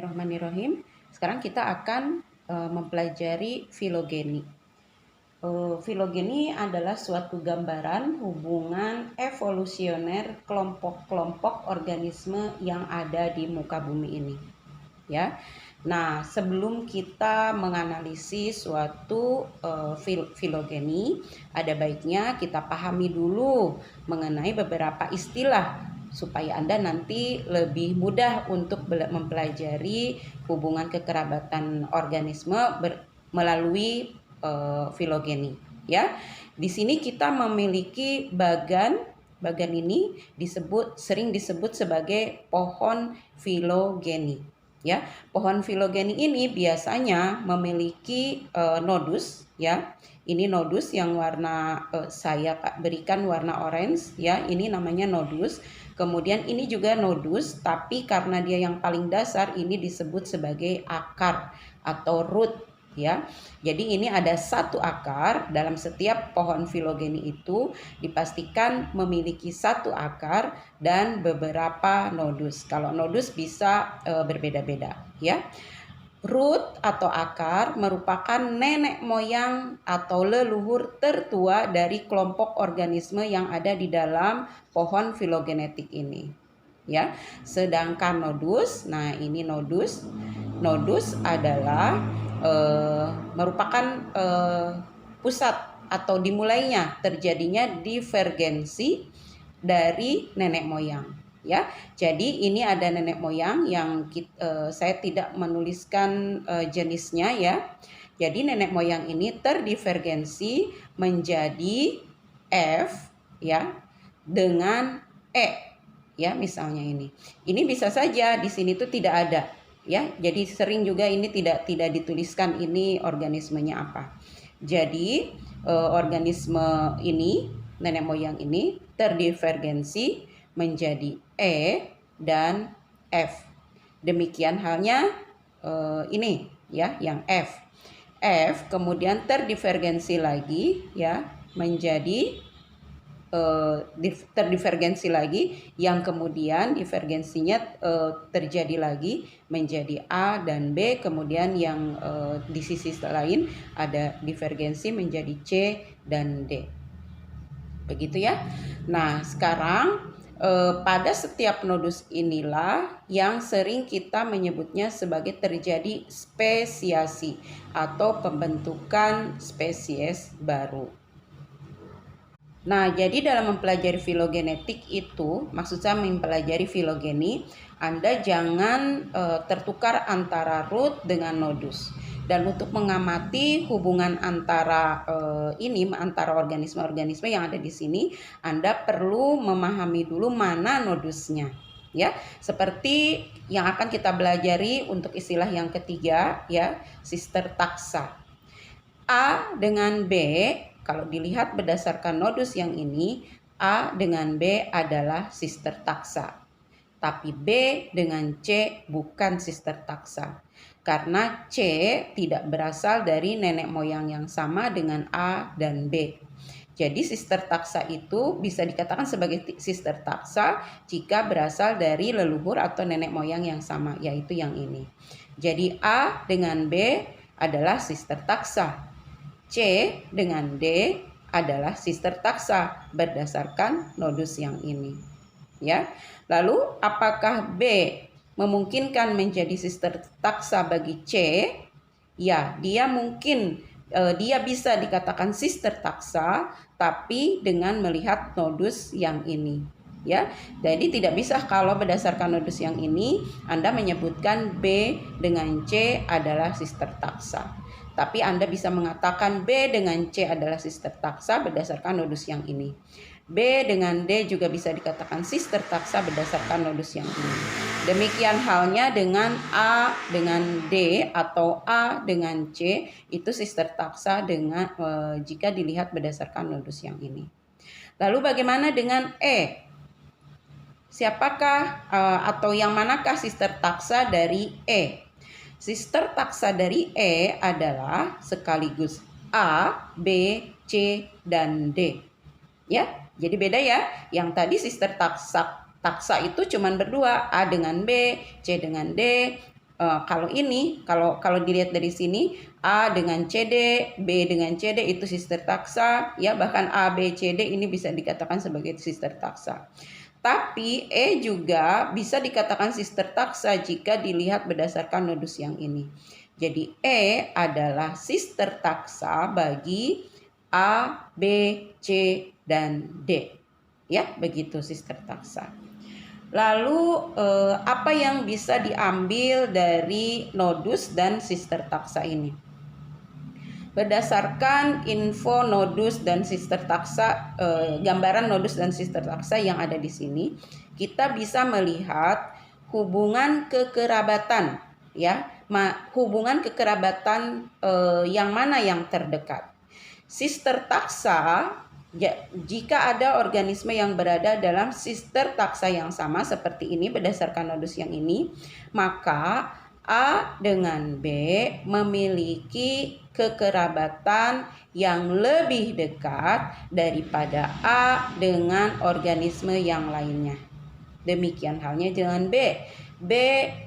Bismillahirrahmanirrahim. Sekarang kita akan mempelajari filogeni. Filogeni adalah suatu gambaran hubungan evolusioner kelompok-kelompok organisme yang ada di muka bumi ini. Ya. Nah, sebelum kita menganalisis suatu filogeni, ada baiknya kita pahami dulu mengenai beberapa istilah supaya Anda nanti lebih mudah untuk mempelajari hubungan kekerabatan organisme melalui filogeni. Ya, di sini kita memiliki bagan ini sering disebut sebagai pohon filogeni. Ya, pohon filogeni ini biasanya memiliki nodus. Ya, ini nodus yang warna saya berikan warna orange. Ya, ini namanya nodus. Kemudian ini juga nodus, tapi karena dia yang paling dasar ini disebut sebagai akar atau root, ya. Jadi ini ada satu akar. Dalam setiap pohon filogeni itu dipastikan memiliki satu akar dan beberapa nodus. Kalau nodus bisa berbeda-beda, ya. Root atau akar merupakan nenek moyang atau leluhur tertua dari kelompok organisme yang ada di dalam pohon filogenetik ini. Ya, sedangkan nodus, nah ini nodus. Nodus adalah merupakan pusat atau dimulainya terjadinya divergensi dari nenek moyang. Ya, jadi ini ada nenek moyang yang saya tidak menuliskan jenisnya, ya. Jadi nenek moyang ini terdivergensi menjadi F, ya, dengan E, ya, misalnya ini. Ini bisa saja di sini tuh tidak ada, ya. Jadi sering juga ini tidak dituliskan ini organismenya apa. Jadi organisme ini, nenek moyang ini terdivergensi menjadi E dan F. Demikian halnya ini, ya, yang F. F kemudian terdivergensi lagi, ya, menjadi terdivergensi lagi, yang kemudian divergensinya terjadi lagi menjadi A dan B, kemudian yang di sisi lain ada divergensi menjadi C dan D. Begitu, ya. Nah, sekarang pada setiap nodus inilah yang sering kita menyebutnya sebagai terjadi spesiasi atau pembentukan spesies baru. Nah, jadi dalam mempelajari filogenetik itu, maksud saya mempelajari filogeni, Anda jangan tertukar antara root dengan nodus. Dan untuk mengamati hubungan antara antara organisme-organisme yang ada di sini, Anda perlu memahami dulu mana nodusnya. Ya, seperti yang akan kita pelajari untuk istilah yang ketiga, ya, sister taxa. A dengan B, kalau dilihat berdasarkan nodus yang ini, A dengan B adalah sister taxa. Tapi B dengan C bukan sister taxa. Karena C tidak berasal dari nenek moyang yang sama dengan A dan B. Jadi sister taxa itu bisa dikatakan sebagai sister taxa jika berasal dari leluhur atau nenek moyang yang sama, yaitu yang ini. Jadi A dengan B adalah sister taxa. C dengan D adalah sister taxa berdasarkan nodus yang ini. Ya. Lalu apakah B memungkinkan menjadi sister taxa bagi C? Ya, dia mungkin dia bisa dikatakan sister taxa tapi dengan melihat nodus yang ini. Ya, jadi tidak bisa kalau berdasarkan nodus yang ini Anda menyebutkan B dengan C adalah sister taxa. Tapi Anda bisa mengatakan B dengan C adalah sister taxa berdasarkan nodus yang ini. B dengan D juga bisa dikatakan sister taxa berdasarkan nodus yang ini. Demikian halnya dengan A dengan D atau A dengan C, itu sister taxa dengan jika dilihat berdasarkan nodus yang ini. Lalu bagaimana dengan E? Siapakah atau yang manakah sister taxa dari E? Sister taxa dari E adalah sekaligus A, B, C, dan D. Ya, jadi beda, ya. Yang tadi sister taxa itu cuma berdua, A dengan B, C dengan D, Kalau dilihat dari sini, A dengan CD, B dengan CD itu sister taksa, ya, bahkan A, B, C, D ini bisa dikatakan sebagai sister taksa. Tapi E juga bisa dikatakan sister taksa jika dilihat berdasarkan nodus yang ini. Jadi E adalah sister taksa bagi A, B, C, dan D. Ya, begitu sister taksa. Lalu apa yang bisa diambil dari nodus dan sister taksa ini? Berdasarkan info nodus dan sister taksa, gambaran nodus dan sister taksa yang ada di sini, kita bisa melihat hubungan kekerabatan, ya, hubungan kekerabatan yang mana yang terdekat. Sister taksa, jika ada organisme yang berada dalam sister taksa yang sama seperti ini berdasarkan nodus yang ini, maka A dengan B memiliki kekerabatan yang lebih dekat daripada A dengan organisme yang lainnya. Demikian halnya dengan B. B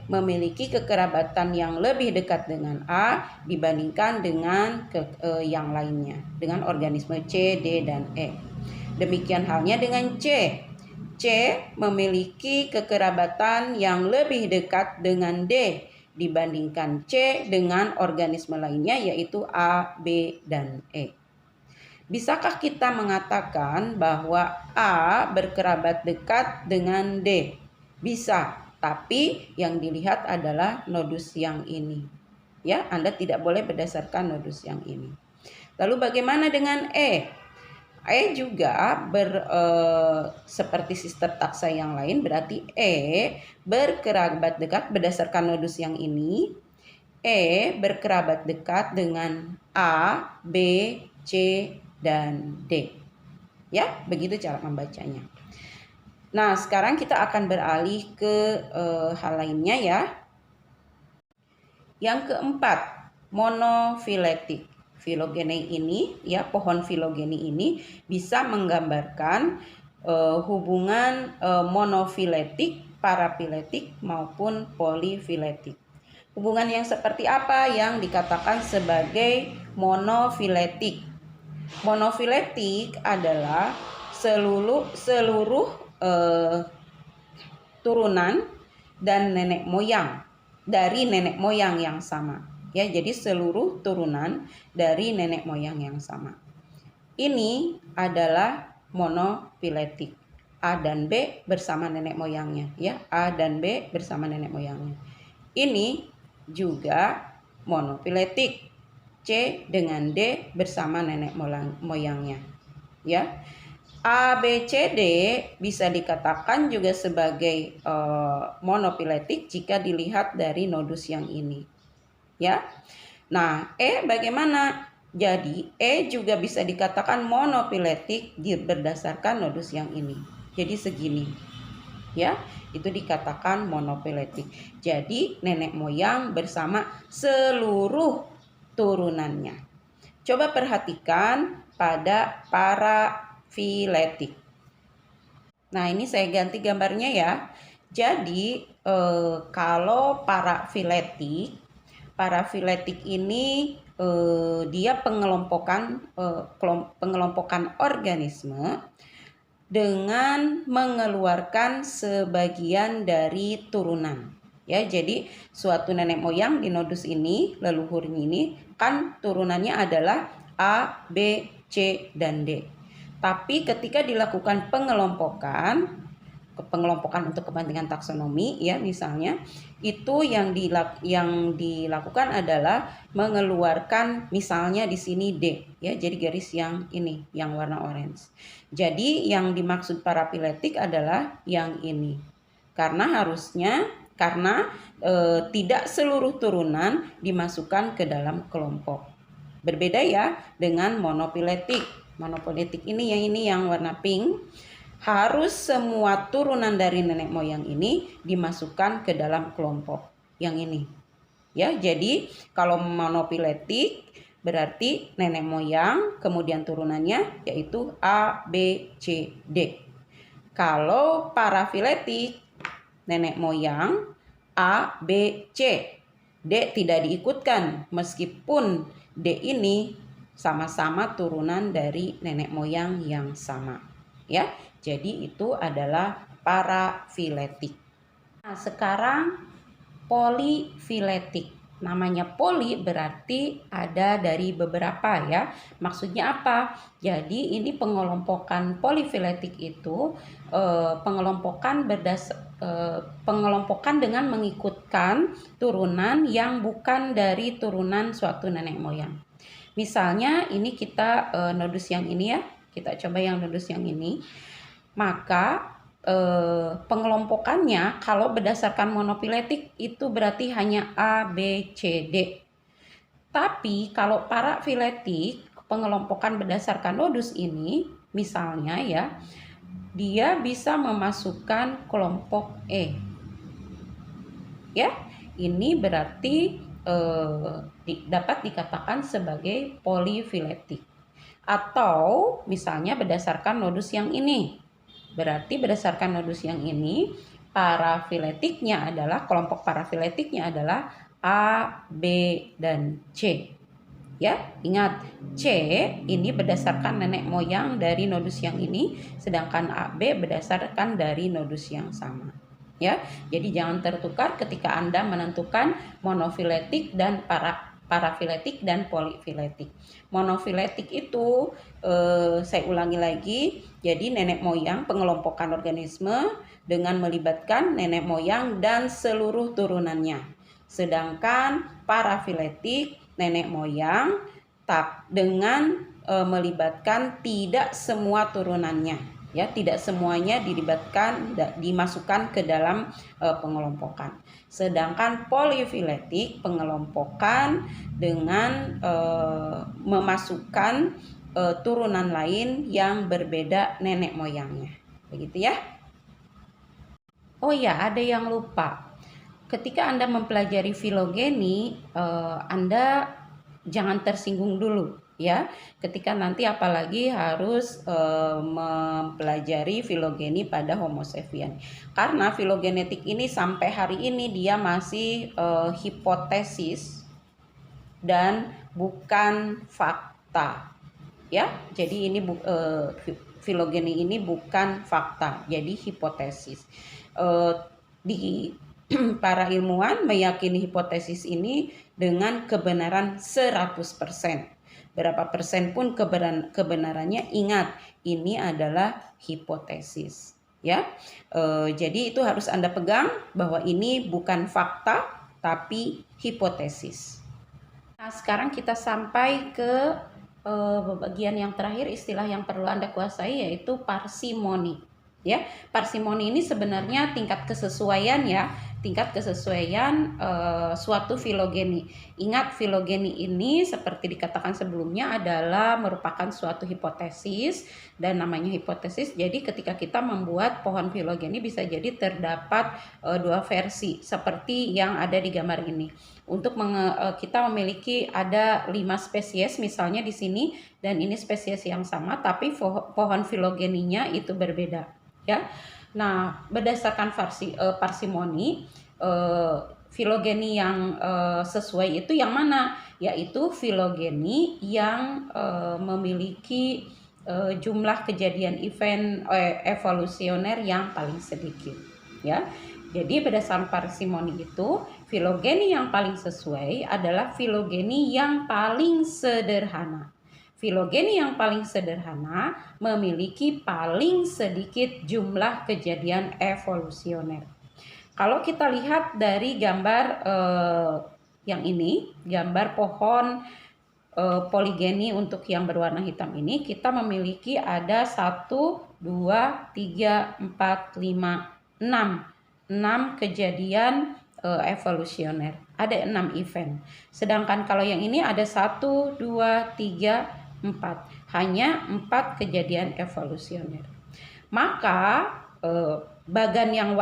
memiliki kekerabatan yang lebih dekat dengan A dibandingkan dengan yang lainnya, dengan organisme C, D, dan E. Demikian halnya dengan C. C memiliki kekerabatan yang lebih dekat dengan D dibandingkan C dengan organisme lainnya, yaitu A, B, dan E. Bisakah kita mengatakan bahwa A berkerabat dekat dengan D? Bisa, tapi yang dilihat adalah nodus yang ini. Ya, Anda tidak boleh berdasarkan nodus yang ini. Lalu bagaimana dengan E? E juga seperti sister taksa yang lain, berarti E berkerabat dekat berdasarkan nodus yang ini. E berkerabat dekat dengan A, B, C, dan D. Ya, begitu cara membacanya. Nah, sekarang kita akan beralih ke hal lainnya ya. Yang keempat, monofiletik. Filogene ini, ya, pohon filogene ini bisa menggambarkan hubungan monofiletik, parafiletik maupun polifiletik. Hubungan yang seperti apa yang dikatakan sebagai monofiletik? Monofiletik adalah seluruh turunan dan nenek moyang dari nenek moyang yang sama. Ya, jadi seluruh turunan dari nenek moyang yang sama. Ini adalah monofiletik. A dan B bersama nenek moyangnya, ya. A dan B bersama nenek moyangnya. Ini juga monofiletik. C dengan D bersama nenek moyangnya, ya. A, B, C, D bisa dikatakan juga sebagai monofiletik jika dilihat dari nodus yang ini. Ya. Nah, E bagaimana? Jadi E juga bisa dikatakan monofiletik berdasarkan nodus yang ini. Jadi segini. Ya, itu dikatakan monofiletik. Jadi nenek moyang bersama seluruh turunannya. Coba perhatikan pada parafiletik. Nah, ini saya ganti gambarnya ya. Jadi kalau parafiletik ini dia pengelompokan organisme dengan mengeluarkan sebagian dari turunan. Ya, jadi suatu nenek moyang di nodus ini, leluhurnya ini kan turunannya adalah A, B, C, dan D. Tapi ketika dilakukan pengelompokan untuk kepentingan taksonomi, ya, misalnya itu yang dilakukan adalah mengeluarkan misalnya di sini D, ya, jadi garis yang ini yang warna orange. Jadi yang dimaksud parafiletik adalah yang ini. Karena tidak seluruh turunan dimasukkan ke dalam kelompok. Berbeda ya dengan monofiletik. Monofiletik ini yang warna pink. Harus semua turunan dari nenek moyang ini dimasukkan ke dalam kelompok yang ini. Ya, jadi kalau monofiletik berarti nenek moyang kemudian turunannya yaitu A, B, C, D. Kalau parafiletik nenek moyang A, B, C. D tidak diikutkan meskipun D ini sama-sama turunan dari nenek moyang yang sama. Ya, jadi itu adalah parafiletik. Nah, sekarang polifiletik. Namanya poli berarti ada dari beberapa ya. Maksudnya apa? Jadi ini pengelompokan polifiletik itu pengelompokan dengan mengikutkan turunan yang bukan dari turunan suatu nenek moyang. Misalnya ini kita nodus yang ini ya. Kita coba yang nodus yang ini. Maka pengelompokannya kalau berdasarkan monofiletik itu berarti hanya A, B, C, D. Tapi kalau parafiletik pengelompokan berdasarkan nodus ini misalnya ya, dia bisa memasukkan kelompok E. Ya, ini berarti dapat dikatakan sebagai polifiletik. Atau misalnya berdasarkan nodus yang ini. Berarti berdasarkan nodus yang ini, parafiletiknya adalah, kelompok parafiletiknya adalah A, B, dan C. Ya, ingat C ini berdasarkan nenek moyang dari nodus yang ini, sedangkan A, B berdasarkan dari nodus yang sama. Ya, jadi jangan tertukar ketika Anda menentukan monofiletik dan parafiletik dan polifiletik. Monofiletik itu saya ulangi lagi, jadi nenek moyang pengelompokan organisme dengan melibatkan nenek moyang dan seluruh turunannya. Sedangkan parafiletik nenek moyang dengan melibatkan tidak semua turunannya. Ya, tidak semuanya dimasukkan ke dalam pengelompokan. Sedangkan polifiletik pengelompokan dengan memasukkan turunan lain yang berbeda nenek moyangnya. Begitu ya. Oh ya, ada yang lupa. Ketika Anda mempelajari filogeni, Anda jangan tersinggung dulu ya. Ketika nanti apalagi harus mempelajari filogeni pada Homo sapiens. Karena filogenetik ini sampai hari ini dia masih hipotesis dan bukan fakta. Ya, jadi ini filogeni ini bukan fakta, jadi hipotesis. Para ilmuwan meyakini hipotesis ini dengan kebenaran 100%. Berapa persen pun kebenarannya, ingat ini adalah hipotesis. Ya, jadi itu harus Anda pegang bahwa ini bukan fakta tapi hipotesis. Nah, sekarang kita sampai ke bagian yang terakhir, istilah yang perlu Anda kuasai yaitu parsimoni. Ya, parsimoni ini sebenarnya tingkat kesesuaian ya, tingkat kesesuaian suatu filogeni. Ingat, filogeni ini seperti dikatakan sebelumnya adalah merupakan suatu hipotesis, dan namanya hipotesis. Jadi ketika kita membuat pohon filogeni bisa jadi terdapat dua versi seperti yang ada di gambar ini. Untuk kita memiliki ada 5 spesies misalnya di sini, dan ini spesies yang sama tapi pohon filogeninya itu berbeda ya. Nah, berdasarkan parsimoni, filogeni yang sesuai itu yang mana? Yaitu filogeni yang memiliki jumlah kejadian event evolusioner yang paling sedikit ya. Jadi berdasarkan parsimoni itu, filogeni yang paling sesuai adalah filogeni yang paling sederhana. Filogeni yang paling sederhana memiliki paling sedikit jumlah kejadian evolusioner. Kalau kita lihat dari gambar yang ini, gambar pohon poligeni untuk yang berwarna hitam ini, kita memiliki ada 1, 2, 3, 4, 5, 6 kejadian evolusioner. Ada 6 event. Sedangkan kalau yang ini ada 1, 2, 3, 4. Hanya 4 kejadian evolusioner. Maka bagan yang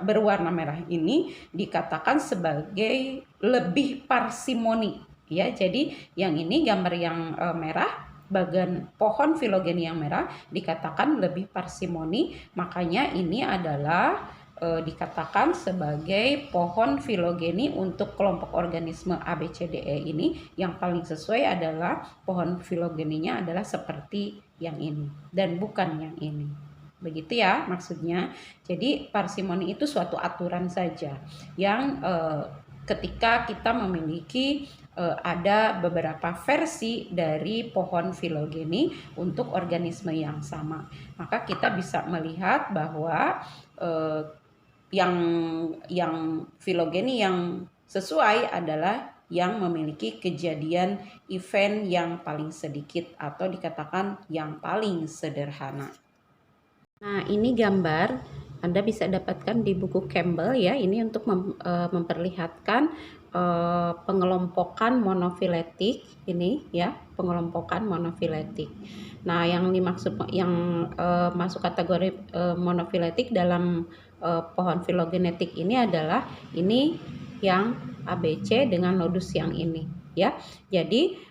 berwarna merah ini dikatakan sebagai lebih parsimoni ya. Jadi yang ini gambar yang merah, bagan pohon filogeni yang merah dikatakan lebih parsimoni, makanya ini adalah dikatakan sebagai pohon filogeni untuk kelompok organisme ABCDE ini. Yang paling sesuai adalah pohon filogeninya adalah seperti yang ini dan bukan yang ini. Begitu ya maksudnya. Jadi parsimoni itu suatu aturan saja yang ketika kita memiliki ada beberapa versi dari pohon filogeni untuk organisme yang sama, maka kita bisa melihat bahwa yang filogeni yang sesuai adalah yang memiliki kejadian event yang paling sedikit atau dikatakan yang paling sederhana. Nah, ini gambar Anda bisa dapatkan di buku Campbell ya. Ini untuk memperlihatkan pengelompokan monofiletik ini ya, pengelompokan monofiletik. Nah, yang dimaksud yang masuk kategori monofiletik dalam pohon filogenetik ini adalah ini yang ABC dengan nodus yang ini ya. Jadi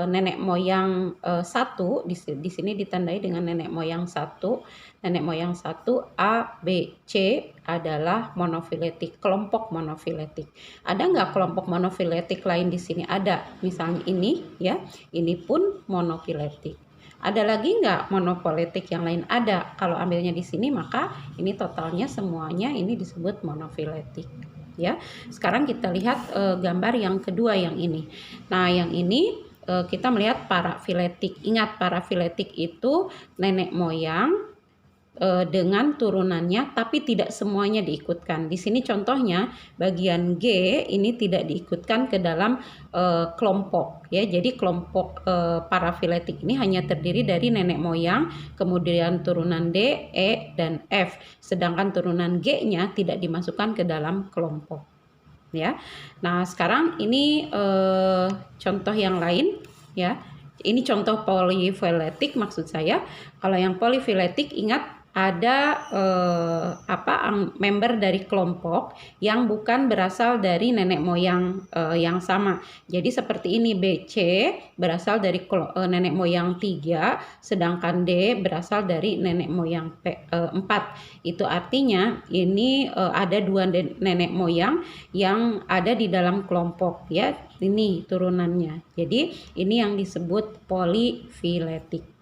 nenek moyang satu di sini ditandai dengan nenek moyang satu. Nenek moyang satu A, B, C adalah monofiletik, kelompok monofiletik. Ada nggak kelompok monofiletik lain di sini? Ada, misalnya ini ya, ini pun monofiletik. Ada lagi nggak monofiletik yang lain? Ada. Kalau ambilnya di sini maka ini totalnya semuanya ini disebut monofiletik. Ya, sekarang kita lihat gambar yang kedua yang ini. Nah, yang ini kita melihat parafiletik. Ingat, parafiletik itu nenek moyang dengan turunannya, tapi tidak semuanya diikutkan. Di sini contohnya bagian G ini tidak diikutkan ke dalam kelompok ya. Jadi kelompok parafiletik ini hanya terdiri dari nenek moyang, kemudian turunan D, E, dan F. Sedangkan turunan G-nya tidak dimasukkan ke dalam kelompok. Ya, nah sekarang ini contoh yang lain ya. Ini contoh polifiletik maksud saya. Kalau yang polifiletik ingat ada member dari kelompok yang bukan berasal dari nenek moyang yang sama. Jadi seperti ini, BC berasal dari nenek moyang 3, sedangkan D berasal dari nenek moyang 4. Itu artinya ini ada dua nenek moyang yang ada di dalam kelompok ya. Ini turunannya. Jadi ini yang disebut polifiletik.